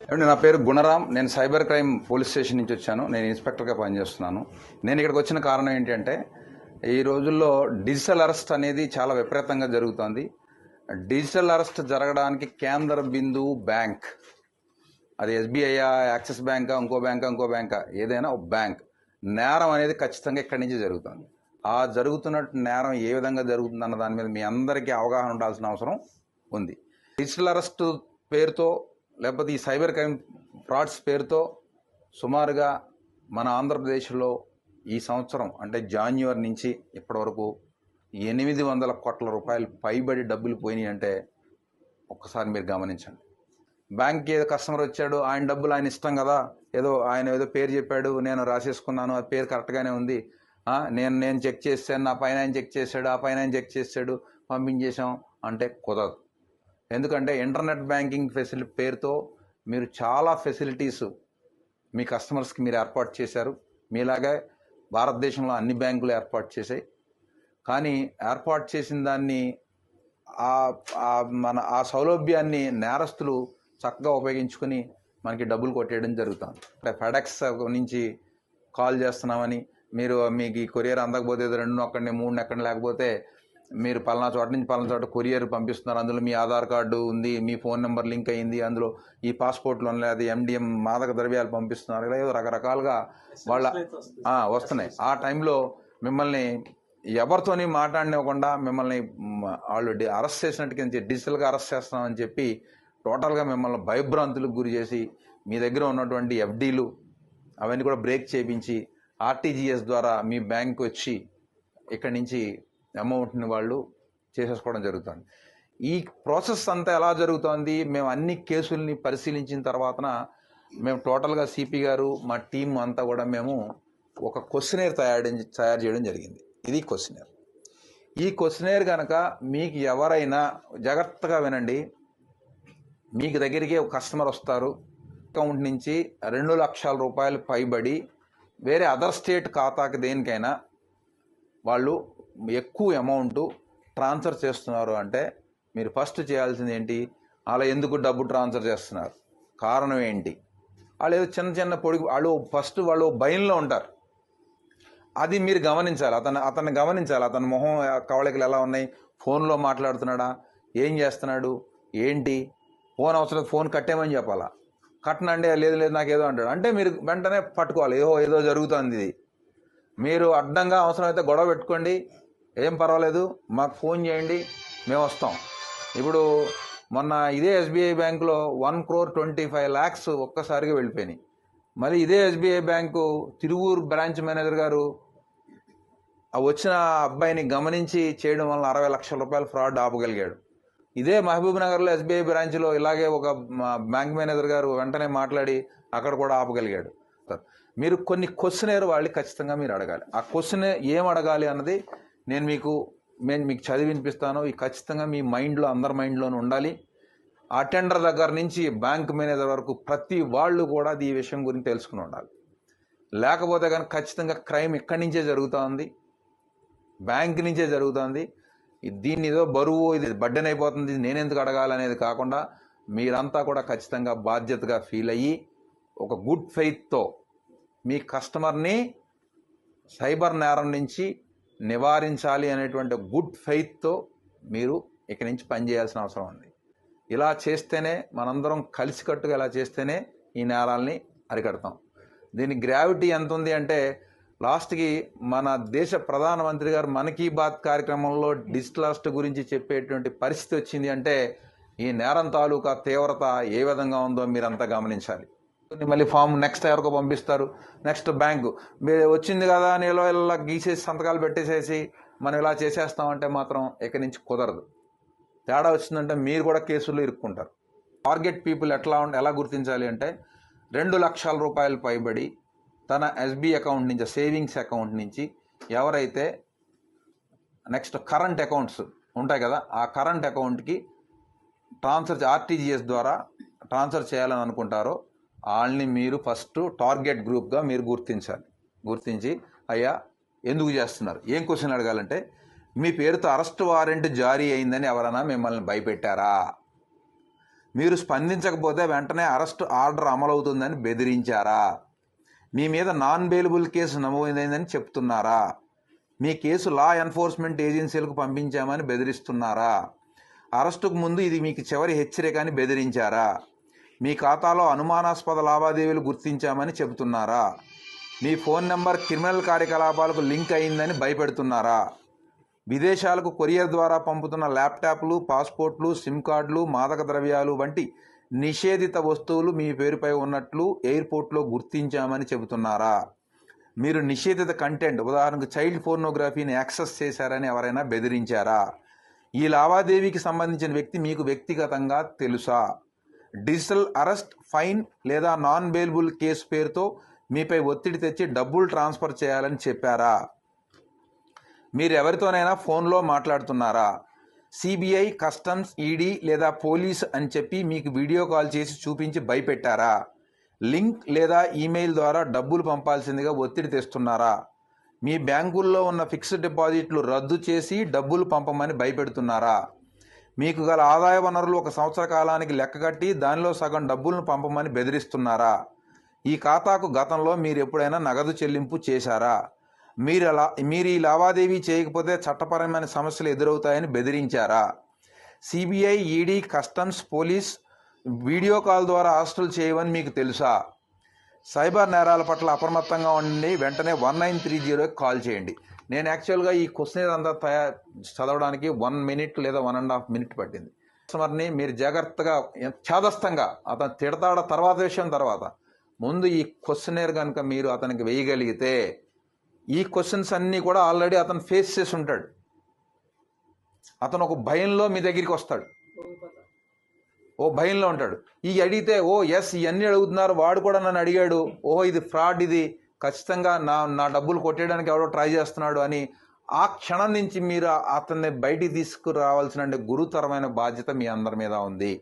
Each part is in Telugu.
ఏమండి, నా పేరు గుణరాం. నేను సైబర్ క్రైమ్ పోలీస్ స్టేషన్ నుంచి వచ్చాను. నేను ఇన్స్పెక్టర్గా పనిచేస్తున్నాను. నేను ఇక్కడికి వచ్చిన కారణం ఏంటంటే, ఈ రోజుల్లో డిజిటల్ అరెస్ట్ అనేది చాలా విపరీతంగా జరుగుతోంది. డిజిటల్ అరెస్ట్ జరగడానికి కేంద్ర బిందువు బ్యాంక్. అది ఎస్బీఐ, యాక్సిస్ బ్యాంకా, ఇంకో బ్యాంకా, ఏదైనా ఒక బ్యాంక్. నేరం అనేది ఖచ్చితంగా ఇక్కడి నుంచి జరుగుతుంది. ఆ జరుగుతున్న నేరం ఏ విధంగా జరుగుతుందన్న దాని మీద మీ అందరికీ అవగాహన ఉండాల్సిన అవసరం ఉంది. డిజిటల్ అరెస్ట్ పేరుతో లేకపోతే ఈ సైబర్ క్రైమ్ ఫ్రాడ్స్ పేరుతో సుమారుగా మన ఆంధ్రప్రదేశ్లో ఈ సంవత్సరం అంటే జాన్యువరి నుంచి ఇప్పటివరకు 800 కోట్ల రూపాయలు పైబడి డబ్బులు పోయినాయి అంటే ఒక్కసారి మీరు గమనించండి. బ్యాంక్కి ఏదో కస్టమర్ వచ్చాడు, ఆయన డబ్బులు ఆయన ఇష్టం కదా, ఆయన ఏదో పేరు చెప్పాడు, నేను రాసేసుకున్నాను, ఆ పేరు కరెక్ట్గానే ఉంది, నేను చెక్ చేశాను, నా పైన ఆయన చెక్ చేశాడు, ఆ పైన ఆయన చెక్ చేశాడు, పంపించేశాం అంటే కుదరదు. ఎందుకంటే ఇంటర్నెట్ బ్యాంకింగ్ ఫెసిలిటీ పేరుతో మీరు చాలా ఫెసిలిటీస్ మీ కస్టమర్స్కి మీరు ఏర్పాటు చేశారు. మీలాగే భారతదేశంలో అన్ని బ్యాంకులు ఏర్పాటు చేశాయి. కానీ ఏర్పాటు చేసిన దాన్ని ఆ సౌలభ్యాన్ని నేరస్తులు చక్కగా ఉపయోగించుకొని మనకి డబ్బులు కొట్టేయడం జరుగుతుంది. అంటే ఫెడెక్స్ నుంచి కాల్ చేస్తున్నామని, మీకు ఈ కొరియర్ అందకపోతే 2 నొక్కండి, 3 నొక్కండి, లేకపోతే మీరు పలానా చోట నుంచి పలానా చోట కొరియర్ పంపిస్తున్నారు, అందులో మీ ఆధార్ కార్డు ఉంది, మీ ఫోన్ నెంబర్ లింక్ అయ్యింది, అందులో ఈ పాస్పోర్ట్లో లేదు ఎండిఎం మాదక ద్రవ్యాలు పంపిస్తున్నారు, ఇలా ఏదో రకరకాలుగా వస్తున్నాయి. ఆ టైంలో మిమ్మల్ని ఎవరితోని మాట్లాడినివ్వకుండా మిమ్మల్ని వాళ్ళు అరెస్ట్ చేసినట్టుగా డిజిటల్గా అరెస్ట్ చేస్తామని చెప్పి టోటల్గా మిమ్మల్ని భయభ్రాంతులకు గురి చేసి మీ దగ్గర ఉన్నటువంటి ఎఫ్డీలు అవన్నీ కూడా బ్రేక్ చేయించి ఆర్టీజీఎస్ ద్వారా మీ బ్యాంకు వచ్చి ఇక్కడి నుంచి అమౌంట్ని వాళ్ళు చేసేసుకోవడం జరుగుతుంది. ఈ ప్రాసెస్ అంతా ఎలా జరుగుతోంది? మేము అన్ని కేసుల్ని పరిశీలించిన తర్వాతన మేము టోటల్గా సిపి గారు మా టీం అంతా కూడా మేము ఒక క్వశ్చనేర్ తయారు చేయడం జరిగింది. ఇది క్వశ్చనేర్. ఈ క్వశ్చనేర్ కనుక మీకు ఎవరైనా జాగ్రత్తగా వినండి, మీకు దగ్గరికి ఒక కస్టమర్ వస్తారు, అకౌంట్ నుంచి 2 లక్షల రూపాయలు పైబడి వేరే అదర్ స్టేట్ ఖాతాకి దేనికైనా వాళ్ళు ఎక్కువ అమౌంట్ ట్రాన్స్ఫర్ చేస్తున్నారు అంటే మీరు ఫస్ట్ చేయాల్సింది ఏంటి? అలా ఎందుకు డబ్బు ట్రాన్స్ఫర్ చేస్తున్నారు, కారణం ఏంటి? వాళ్ళు ఏదో చిన్న పొడి వాళ్ళు భయంలో ఉంటారు. అది మీరు గమనించాలి. అతన్ని గమనించాలి. అతని మొహం కవళికలు ఎలా ఉన్నాయి, ఫోన్లో మాట్లాడుతున్నాడా, ఏం చేస్తున్నాడు, ఏంటి, ఫోన్ అవసరం ఫోన్ కట్టేమని చెప్పాలా, కట్టనండి, లేదు నాకు ఏదో అంటాడు అంటే మీరు వెంటనే పట్టుకోవాలి, ఏదో జరుగుతుంది. ఇది మీరు అడ్డంగా అవసరమైతే గొడవ పెట్టుకోండి, ఏం పర్వాలేదు, మాకు ఫోన్ చేయండి, మేము వస్తాం. ఇప్పుడు మొన్న ఇదే ఎస్బీఐ బ్యాంకులో 1,25,00,000 ఒక్కసారిగా వెళ్ళిపోయినాయి. మళ్ళీ ఇదే SBI bank Tiruvuru branch manager గారు వచ్చిన అబ్బాయిని గమనించి చేయడం వల్ల 60 లక్షల రూపాయలు ఫ్రాడ్ ఆపగలిగాడు. ఇదే మహబూబ్ నగర్లో ఎస్బీఐ బ్రాంచ్లో ఇలాగే ఒక బ్యాంక్ మేనేజర్ గారు వెంటనే మాట్లాడి అక్కడ కూడా ఆపగలిగాడు. మీరు కొన్ని క్వశ్చనేర్ వాళ్ళు ఖచ్చితంగా మీరు అడగాలి. ఆ క్వశ్చన్ ఏం అడగాలి అన్నది నేను మీకు చదివి వినిపిస్తాను. ఈ ఖచ్చితంగా మీ మైండ్లో, అందరి మైండ్లోనూ ఉండాలి. అటెండర్ దగ్గర నుంచి బ్యాంక్ మేనేజర్ వరకు ప్రతి వాళ్ళు కూడా ఈ విషయం గురించి తెలుసుకుని ఉండాలి. లేకపోతే కనుక ఖచ్చితంగా క్రైమ్ ఇక్కడి నుంచే జరుగుతుంది, బ్యాంక్ నుంచే జరుగుతుంది. దీన్ని ఏదో బరువు, ఇది బడ్డెన్ అయిపోతుంది, నేనెందుకు అడగాలనేది కాకుండా మీరంతా కూడా ఖచ్చితంగా బాధ్యతగా ఫీల్ అయ్యి ఒక గుడ్ ఫెయిత్తో మీ కస్టమర్ని సైబర్ నేరం నుంచి నివారించాలి అనేటువంటి గుడ్ ఫెయిత్తో మీరు ఇక్కడి నుంచి పనిచేయాల్సిన అవసరం ఉంది. ఇలా చేస్తేనే, మనందరం కలిసికట్టుగా ఇలా చేస్తేనే ఈ నేరాల్ని అరికడతాం. దీని గ్రావిటీ ఎంత ఉంది అంటే లాస్ట్కి మన దేశ ప్రధానమంత్రి గారు మన్ కీ బాత్ కార్యక్రమంలో డిజిటల్ అరెస్ట్ గురించి చెప్పేటువంటి పరిస్థితి వచ్చింది అంటే ఈ నేరం తాలూకా తీవ్రత ఏ విధంగా ఉందో మీరంతా గమనించాలి. మళ్ళీ ఫామ్ నెక్స్ట్ ఎవరికో పంపిస్తారు, నెక్స్ట్ బ్యాంకు మీరు వచ్చింది కదా అని ఇలా గీసేసి సంతకాలు పెట్టేసేసి మనం ఇలా చేసేస్తామంటే మాత్రం ఇక్కడి నుంచి కుదరదు. తేడా వచ్చిందంటే మీరు కూడా కేసుల్లో ఇరుక్కుంటారు. టార్గెట్ పీపుల్ ఎలా గుర్తించాలి అంటే 2 లక్షల రూపాయలు పైబడి తన ఎస్బీ అకౌంట్ నుంచి, సేవింగ్స్ అకౌంట్ నుంచి ఎవరైతే నెక్స్ట్ కరెంట్ అకౌంట్స్ ఉంటాయి కదా, ఆ కరెంట్ అకౌంట్కి ఆర్టీజీఎస్ ద్వారా ట్రాన్స్ఫర్ చేయాలని అనుకుంటారో వాళ్ళని మీరు ఫస్ట్ టార్గెట్ గ్రూప్గా మీరు గుర్తించి అయ్యా ఎందుకు చేస్తున్నారు, ఏం క్వశ్చన్ అడగాలంటే మీ పేరుతో అరెస్ట్ వారెంట్ జారీ అయిందని ఎవరైనా మిమ్మల్ని భయపెట్టారా, మీరు స్పందించకపోతే వెంటనే అరెస్ట్ ఆర్డర్ అమలవుతుందని బెదిరించారా? మీ మీద నాన్ బెయిలబుల్ కేసు నమోదైందని చెప్తున్నారా? మీ కేసు లా ఎన్ఫోర్స్మెంట్ ఏజెన్సీలకు పంపించామని బెదిరిస్తున్నారా? అరెస్టుకు ముందు ఇది మీకు చివరి హెచ్చరిక అని బెదిరించారా? మీ ఖాతాలో అనుమానాస్పద లావాదేవీలు గుర్తించామని చెబుతున్నారా? మీ ఫోన్ నెంబర్ క్రిమినల్ కార్యకలాపాలకు లింక్ అయిందని భయపెడుతున్నారా? విదేశాలకు కొరియర్ ద్వారా పంపుతున్న ల్యాప్టాప్లు, పాస్పోర్ట్లు, సిమ్ కార్డులు, మాదక ద్రవ్యాలు వంటి నిషేధిత వస్తువులు మీ పేరుపై ఉన్నట్లు ఎయిర్పోర్ట్లో గుర్తించామని చెబుతున్నారా? మీరు నిషేధిత కంటెంట్, ఉదాహరణకు చైల్డ్ పోర్నోగ్రఫీని యాక్సెస్ చేశారని ఎవరైనా బెదిరించారా? ఈ లావాదేవీకి సంబంధించిన వ్యక్తి మీకు వ్యక్తిగతంగా తెలుసా? డిజిటల్ అరెస్ట్, ఫైన్ లేదా నాన్ బెయిలబుల్ కేసు పేరుతో మీపై ఒత్తిడి తెచ్చి డబ్బులు ట్రాన్స్ఫర్ చేయాలని చెప్పారా? మీరు ఎవరితోనైనా ఫోన్లో మాట్లాడుతున్నారా? సిబిఐ, కస్టమ్స్, ఈడీ లేదా పోలీస్ అని చెప్పి మీకు వీడియో కాల్ చేసి చూపించి భయపెట్టారా? లింక్ లేదా ఈమెయిల్ ద్వారా డబ్బులు పంపాల్సిందిగా ఒత్తిడి తెస్తున్నారా? మీ బ్యాంకుల్లో ఉన్న ఫిక్స్డ్ డిపాజిట్లు రద్దు చేసి డబ్బులు పంపమని భయపెడుతున్నారా? మీకు గల ఆదాయ వనరులు 1 సంవత్సర కాలానికి లెక్కగట్టి దానిలో సగం డబ్బులను పంపమని బెదిరిస్తున్నారా? ఈ ఖాతాకు గతంలో మీరు ఎప్పుడైనా నగదు చెల్లింపు చేశారా? మీరు ఈ లావాదేవీ చేయకపోతే చట్టపరమైన సమస్యలు ఎదురవుతాయని బెదిరించారా? CBI, ED, customs, police video call ద్వారా అరెస్టులు చేయవని మీకు తెలుసా? సైబర్ నేరాల పట్ల అప్రమత్తంగా ఉండి వెంటనే 1930కి కాల్ చేయండి. నేను యాక్చువల్గా ఈ క్వశ్చన్ అంతా చదవడానికి 1 మినిట్ లేదా 1.5 మినిట్ పట్టింది. కస్టమర్ని మీరు జాగ్రత్తగా ఛాదస్తంగా అతను తిడతాడ తర్వాత విషయం తర్వాత, ముందు ఈ క్వశ్చనేర్ కనుక మీరు అతనికి వేయగలిగితే ఈ క్వశ్చన్స్ అన్నీ కూడా ఆల్రెడీ అతను ఫేస్ చేసి ఉంటాడు. అతను ఒక భయంలో మీ దగ్గరికి వస్తాడు, ఓ భయంలో ఉంటాడు. ఈ అడిగితే ఎస్ ఇవన్నీ అడుగుతున్నారు, వాడు కూడా నన్ను అడిగాడు, ఇది ఫ్రాడ్, ఇది ఖచ్చితంగా నా డబ్బులు కొట్టేయడానికి ఎవడో ట్రై చేస్తున్నాడు అని ఆ క్షణం నుంచి మీరు అతన్ని బయటికి తీసుకురావాల్సిన గురుతరమైన బాధ్యత మీ అందరి మీద ఉంది.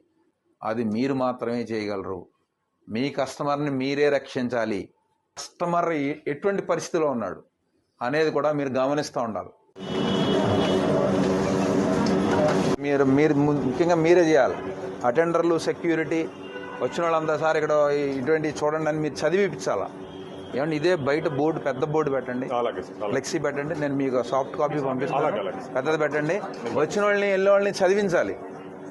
అది మీరు మాత్రమే చేయగలరు. మీ కస్టమర్ని మీరే రక్షించాలి. కస్టమర్ ఎటువంటి పరిస్థితిలో ఉన్నాడు అనేది కూడా మీరు గమనిస్తూ ఉండాలి. మీరు ముఖ్యంగా మీరే చేయాలి. అటెండర్లు, సెక్యూరిటీ వచ్చిన వాళ్ళంతా సార్ ఇక్కడ ఇటువంటి చూడండి అని మీరు చదివిపించాలా. ఏమంటే ఇదే బయట బోర్డు, పెద్ద బోర్డు పెట్టండి, ఫ్లెక్సీ పెట్టండి, నేను మీకు సాఫ్ట్ కాపీ పంపిస్తాను, పెద్దది పెట్టండి. వచ్చిన వాళ్ళని వెళ్ళే వాళ్ళని చదివించాలి.